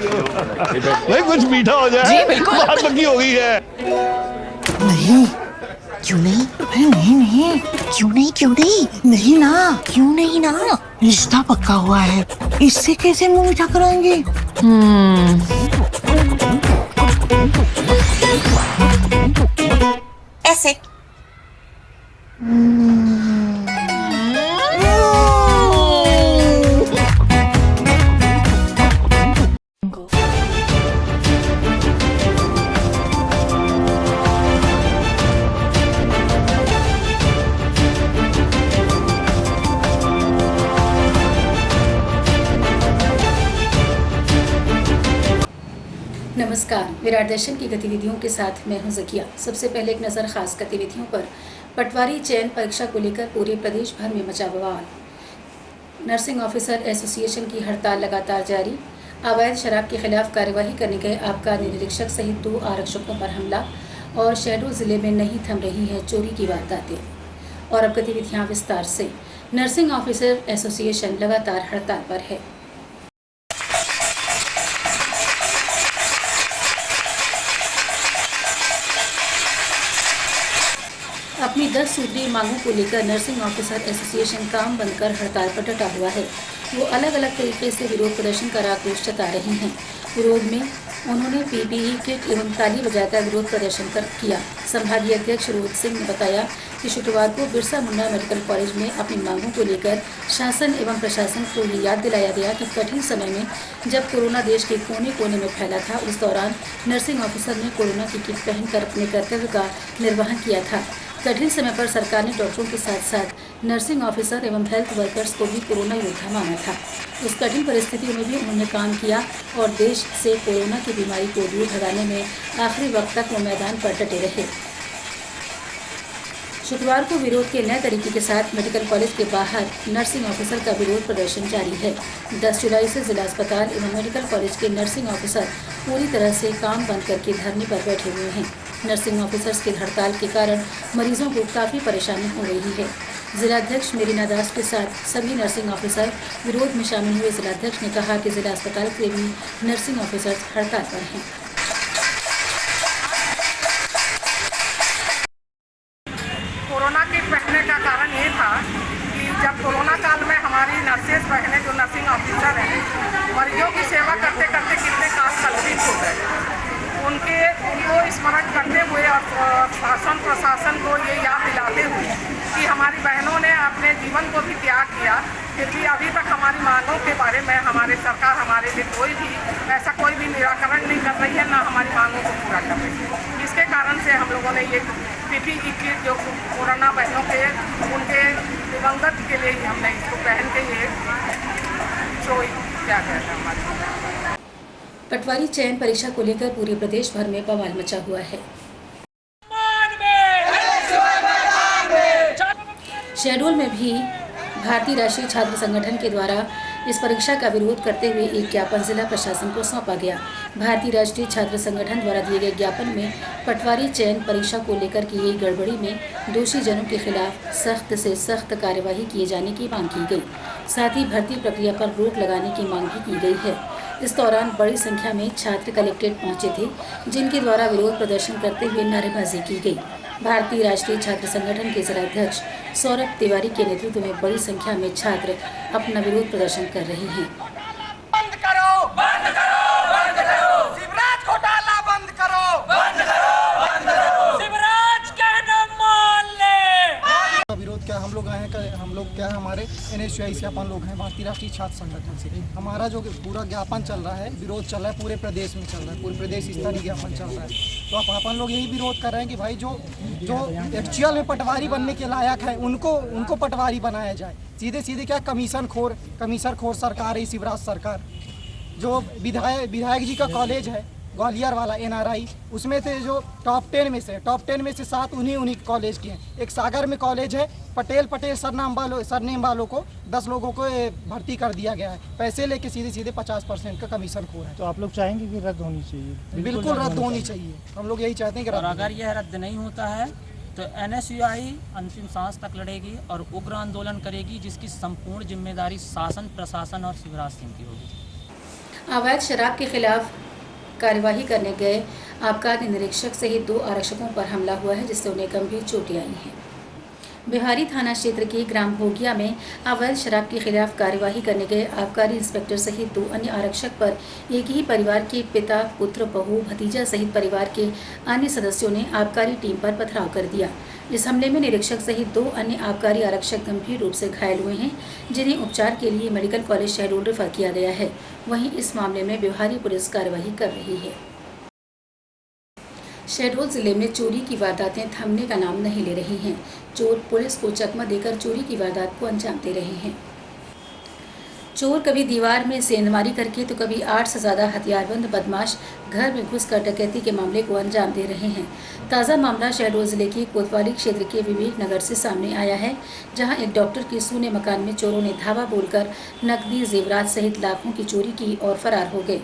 नहीं कुछ मीठा हो जाए। जी, बिल्कुल। बात पक्की हो गई है। नहीं, क्यों नहीं? अरे नहीं नहीं, क्यों नहीं नहीं ना, क्यों नहीं ना, रिश्ता पक्का हुआ है, इससे कैसे मुंह मीठा कराएंगे? ऐसे। नमस्कार, विराट दर्शन की गतिविधियों के साथ मैं हूं ज़किया। सबसे पहले एक नज़र खास गतिविधियों पर। पटवारी चयन परीक्षा को लेकर पूरे प्रदेश भर में मचा बवाल। नर्सिंग ऑफिसर एसोसिएशन की हड़ताल लगातार जारी। अवैध शराब के खिलाफ कार्यवाही करने गए आबकारी निरीक्षक सहित 2 आरक्षकों पर हमला और शहडोल जिले में नहीं थम रही है चोरी की वारदातें। और अब गतिविधियाँ विस्तार से। नर्सिंग ऑफिसर एसोसिएशन लगातार हड़ताल पर है। अपनी 10 सूत्रीय मांगों को लेकर नर्सिंग ऑफिसर एसोसिएशन काम बंद कर हड़ताल पर डटा हुआ है। वो अलग अलग तरीके से विरोध प्रदर्शन कर आक्रोश जता रही हैं। विरोध में उन्होंने पीपीई किट एवं ताली बजाकर विरोध प्रदर्शन किया। संभागीय अध्यक्ष रोहित सिंह ने बताया कि शुक्रवार को बिरसा मुंडा मेडिकल कॉलेज में अपनी मांगों को लेकर शासन एवं प्रशासन को ये याद दिलाया गया कि कठिन समय में जब कोरोना देश के कोने कोने में फैला था, उस दौरान नर्सिंग ऑफिसर ने कोरोना की किट पहनकर अपने कर्तव्य का निर्वहन किया था। कठिन समय पर सरकार ने डॉक्टरों के साथ साथ नर्सिंग ऑफिसर एवं हेल्थ वर्कर्स को भी कोरोना योद्धा माना था। उस कठिन परिस्थितियों में भी उन्होंने काम किया और देश से कोरोना की बीमारी को दूर भगाने में आखिरी वक्त तक वो मैदान पर डटे रहे। शुक्रवार को विरोध के नए तरीके के साथ मेडिकल कॉलेज के बाहर नर्सिंग ऑफिसर का विरोध प्रदर्शन जारी है। 10 जुलाई से जिला अस्पताल एवं मेडिकल कॉलेज के नर्सिंग ऑफिसर पूरी तरह से काम बंद करके धरने पर बैठे हुए हैं। नर्सिंग ऑफिसर्स की हड़ताल के कारण मरीजों को काफ़ी परेशानी हो रही है। जिलाध्यक्ष मेरीना दास के साथ सभी नर्सिंग ऑफिसर विरोध में शामिल हुए। जिलाध्यक्ष ने कहा कि जिला अस्पताल के भी नर्सिंग ऑफिसर्स हड़ताल पर हैं। कोरोना किट पहनने का कारण ये था कि जब कोरोना काल में हमारी नर्सेज बहनें जो नर्सिंग ऑफिसर हैं, मरीजों की सेवा करते करते कितने काल कल्पित हो गए, उनको स्मरण करते हुए और शासन प्रशासन को ये याद दिलाते हुए कि हमारी बहनों ने अपने जीवन को भी त्याग किया, फिर भी अभी तक हमारी मांगों के बारे में हमारी सरकार हमारे लिए कोई भी निराकरण नहीं कर रही है, ना हमारी मांगों को पूरा कर रही है। इसके कारण से हम लोगों ने ये पीपीई किट जो कोरोना बहनों के उनके दिवंगत के लिए ही हमने इसको पहन के ये शो क्या कहते हैं हमारे। पटवारी चयन परीक्षा को लेकर पूरे प्रदेश भर में बवाल मचा हुआ है। शहडोल में भी भारतीय राष्ट्रीय छात्र संगठन के द्वारा इस परीक्षा का विरोध करते हुए एक ज्ञापन जिला प्रशासन को सौंपा गया। भारतीय राष्ट्रीय छात्र संगठन द्वारा दिए गए ज्ञापन में पटवारी चयन परीक्षा को लेकर की गई गड़बड़ी में दोषी जनों के खिलाफ सख्त से सख्त कार्यवाही किए जाने की मांग की गई। साथ ही भर्ती प्रक्रिया पर रोक लगाने की मांग भी की गई है। इस दौरान बड़ी संख्या में छात्र कलेक्ट्रेट पहुंचे थे, जिनके द्वारा विरोध प्रदर्शन करते हुए नारेबाजी की गई। भारतीय राष्ट्रीय छात्र संगठन के जिलाध्यक्ष सौरभ तिवारी के नेतृत्व में बड़ी संख्या में छात्र अपना विरोध प्रदर्शन कर रहे हैं। बंद करो, बंद करो, बंद करो, शिवराज घोटाला बंद करो, बंद करो, बंद करो, शिवराज कहना मान ले। विरोध क्या हम लोग आए हैं, हम लोग क्या हमारे NSUI से अपन लोग हैं, भारतीय राष्ट्रीय छात्र संगठन से हमारा जो पूरा ज्ञापन चल रहा है, विरोध चल रहा है, पूरे प्रदेश में चल रहा है, पूरे प्रदेश स्तरीय ज्ञापन चल रहा है। तो अपन लोग यही विरोध कर रहे हैं कि भाई जो एक्चुअल में पटवारी बनने के लायक है उनको पटवारी बनाया जाए। सीधे सीधे क्या कमीशन खोर सरकार है, शिवराज सरकार। जो विधायक जी का कॉलेज है ग्वालियर वाला NRI, उसमें से जो टॉप 10 में से 7 उन्हीं कॉलेज के हैं। एक सागर में कॉलेज है, पटेल सरनेम वालों को 10 लोगों को भर्ती कर दिया गया है। पैसे लेके सीधे 50% का कमीशन खोर है। तो आप लोग चाहेंगे कि रद्द होनी चाहिए? बिल्कुल रद्द होनी चाहिए। हम लोग यही चाहते हैं कि और अगर यह रद्द नहीं होता है तो NSUI अंतिम सांस तक लड़ेगी और उग्र आंदोलन करेगी, जिसकी संपूर्ण जिम्मेदारी शासन प्रशासन और शिवराज सिंह की होगी। अवैध शराब के खिलाफ कार्यवाही करने गए आबकारी निरीक्षक सहित 2 आरक्षकों पर हमला हुआ है, जिससे उन्हें गंभीर चोटें आई हैं। बिहारी थाना क्षेत्र के ग्राम भोगिया में अवैध शराब के खिलाफ कार्यवाही करने गए आबकारी इंस्पेक्टर सहित 2 अन्य आरक्षक पर एक ही परिवार के पिता, पुत्र, बहू, भतीजा सहित परिवार के अन्य सदस्यों ने आबकारी टीम पर पथराव कर दिया। इस हमले में निरीक्षक सहित 2 अन्य आबकारी आरक्षक गंभीर रूप से घायल हुए हैं, जिन्हें उपचार के लिए मेडिकल कॉलेज शहडोल रेफर किया गया है। वहीं इस मामले में बिहारी पुलिस कार्यवाही कर रही है। शहडोल जिले में चोरी की वारदातें थमने का नाम नहीं ले रही हैं। चोर पुलिस को चकमा देकर चोरी की वारदात को अंजाम दे रहे हैं। चोर कभी दीवार में सेंधमारी करके तो कभी 8 से ज़्यादा हथियारबंद बदमाश घर में घुसकर डकैती के मामले को अंजाम दे रहे हैं। ताज़ा मामला शहडोल जिले की कोतवाली क्षेत्र के विवेक नगर से सामने आया है, जहां एक डॉक्टर के सूने मकान में चोरों ने धावा बोलकर नकदी, जेवरात सहित लाखों की चोरी की और फरार हो गए।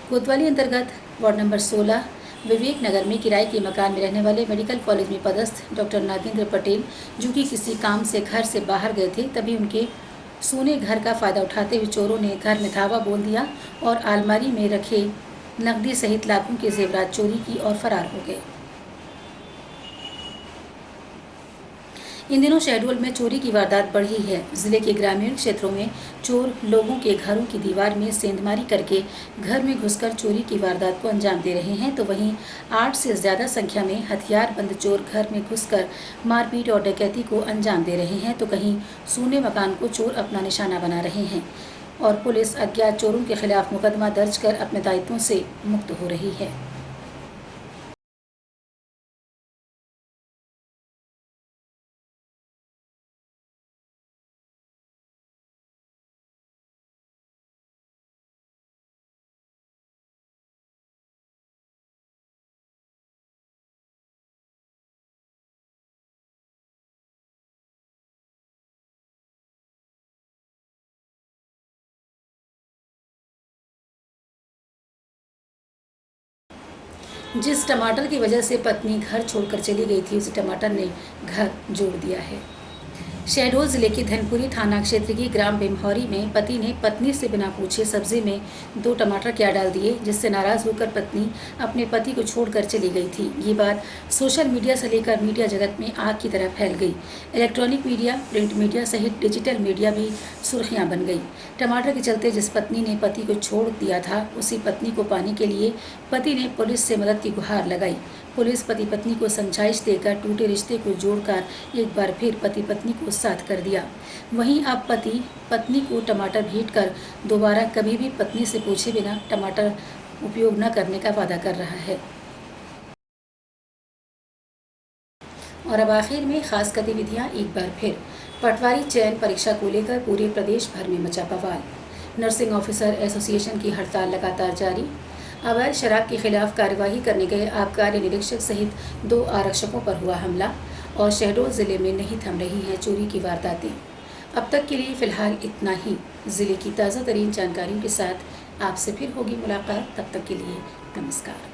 कोतवाली अंतर्गत वार्ड नंबर 16 विवेक नगर में किराए के मकान में रहने वाले मेडिकल कॉलेज में पदस्थ डॉक्टर नागेंद्र पटेल, जो कि किसी काम से घर से बाहर गए थे, तभी उनके सोने घर का फ़ायदा उठाते हुए चोरों ने घर में धावा बोल दिया और अलमारी में रखे नकदी सहित लाखों के जेवरात चोरी की और फरार हो गए। इन दिनों शहडोल में चोरी की वारदात बढ़ी है। जिले के ग्रामीण क्षेत्रों में चोर लोगों के घरों की दीवार में सेंधमारी करके घर में घुसकर चोरी की वारदात को अंजाम दे रहे हैं, तो वहीं 8 से ज़्यादा संख्या में हथियारबंद चोर घर में घुसकर मारपीट और डकैती को अंजाम दे रहे हैं, तो कहीं सोने मकान को चोर अपना निशाना बना रहे हैं और पुलिस अज्ञात चोरों के खिलाफ मुकदमा दर्ज कर अपने दायित्वों से मुक्त हो रही है। जिस टमाटर की वजह से पत्नी घर छोड़कर चली गई थी, उस टमाटर ने घर जोड़ दिया है। शहडोल जिले के धनपुरी थाना क्षेत्र की ग्राम बिमहौरी में पति ने पत्नी से बिना पूछे सब्जी में 2 टमाटर क्या डाल दिए, जिससे नाराज होकर पत्नी अपने पति को छोड़कर चली गई थी। ये बात सोशल मीडिया से लेकर मीडिया जगत में आग की तरह फैल गई। इलेक्ट्रॉनिक मीडिया, प्रिंट मीडिया सहित डिजिटल मीडिया भी सुर्खियां बन गई। टमाटर के चलते जिस पत्नी ने पति को छोड़ दिया था, उसी पत्नी को पाने के लिए पति ने पुलिस से मदद की गुहार लगाई। पुलिस पति पत्नी को समझाइश देकर टूटे रिश्ते को जोड़कर एक बार फिर पति पत्नी को साथ कर दिया। वहीं अब पति पत्नी को टमाटर भेंट कर दोबारा कभी भी पत्नी से पूछे बिना टमाटर उपयोग न करने का वादा कर रहा है। और अब आखिर में खास गतिविधियां एक बार फिर। पटवारी चयन परीक्षा को लेकर पूरे प्रदेश भर में मचा बवाल। नर्सिंग ऑफिसर एसोसिएशन की हड़ताल लगातार जारी। अवैध शराब के खिलाफ कार्यवाही करने गए आबकारी निरीक्षक सहित 2 आरक्षकों पर हुआ हमला और शहडोल जिले में नहीं थम रही हैं चोरी की वारदातें। अब तक के लिए फ़िलहाल इतना ही। ज़िले की ताज़ा तरीन जानकारियों के साथ आपसे फिर होगी मुलाकात। तब तक के लिए नमस्कार।